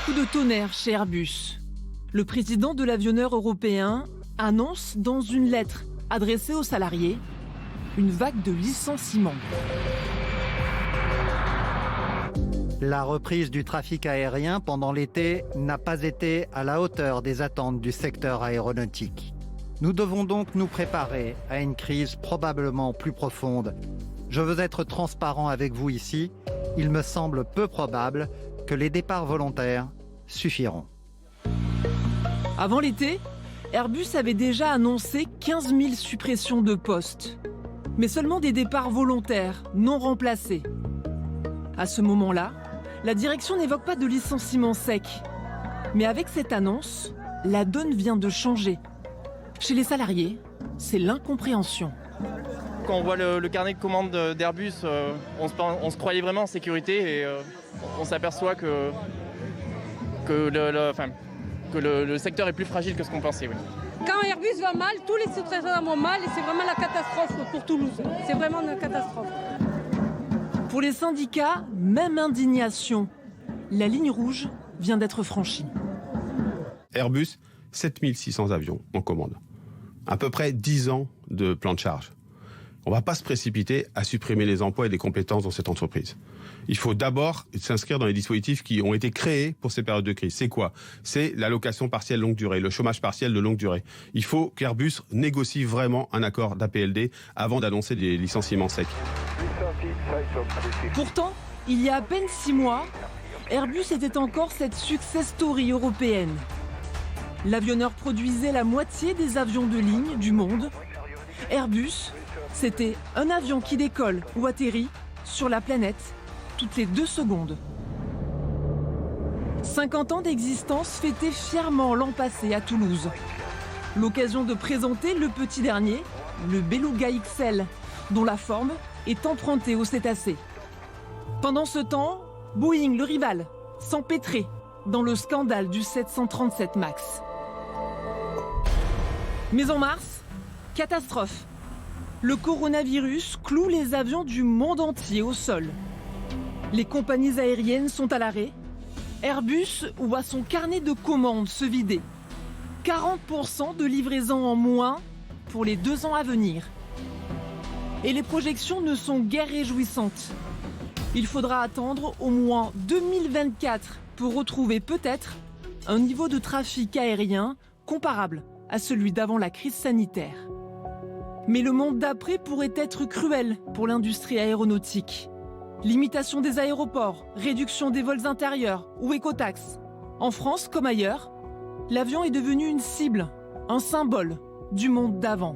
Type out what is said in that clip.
coup de tonnerre chez Airbus. Le président de l'avionneur européen annonce dans une lettre adressée aux salariés une vague de licenciements. La reprise du trafic aérien pendant l'été n'a pas été à la hauteur des attentes du secteur aéronautique. Nous devons donc nous préparer à une crise probablement plus profonde. Je veux être transparent avec vous ici. Il me semble peu probable que les départs volontaires suffiront. Avant l'été, Airbus avait déjà annoncé 15 000 suppressions de postes, mais seulement des départs volontaires, non remplacés. À ce moment-là, la direction n'évoque pas de licenciement sec. Mais avec cette annonce, la donne vient de changer. Chez les salariés, c'est l'incompréhension. Quand on voit le carnet de commandes d'Airbus, on se croyait vraiment en sécurité et on s'aperçoit que le secteur est plus fragile que ce qu'on pensait. Oui. Quand Airbus va mal, tous les sous-traitants vont mal et c'est vraiment la catastrophe pour Toulouse. C'est vraiment une catastrophe. Pour les syndicats, même indignation. La ligne rouge vient d'être franchie. Airbus, 7600 avions en commande. À peu près 10 ans de plan de charge. On ne va pas se précipiter à supprimer les emplois et les compétences dans cette entreprise. Il faut d'abord s'inscrire dans les dispositifs qui ont été créés pour ces périodes de crise. C'est quoi? C'est l'allocation partielle longue durée, le chômage partiel de longue durée. Il faut qu'Airbus négocie vraiment un accord d'APLD avant d'annoncer des licenciements secs. Pourtant, il y a à peine 6 mois, Airbus était encore cette success story européenne. L'avionneur produisait la moitié des avions de ligne du monde. Airbus, c'était un avion qui décolle ou atterrit sur la planète toutes les 2 secondes. 50 ans d'existence fêtés fièrement l'an passé à Toulouse. L'occasion de présenter le petit dernier, le Beluga XL, dont la forme est empruntée aux cétacés. Pendant ce temps, Boeing, le rival, s'empêtrait dans le scandale du 737 MAX. Mais en mars, catastrophe. Le coronavirus cloue les avions du monde entier au sol. Les compagnies aériennes sont à l'arrêt. Airbus voit son carnet de commandes se vider. 40% de livraisons en moins pour les 2 ans à venir. Et les projections ne sont guère réjouissantes. Il faudra attendre au moins 2024 pour retrouver peut-être un niveau de trafic aérien comparable à celui d'avant la crise sanitaire. Mais le monde d'après pourrait être cruel pour l'industrie aéronautique. Limitation des aéroports, réduction des vols intérieurs ou écotaxes. En France comme ailleurs, l'avion est devenu une cible, un symbole du monde d'avant.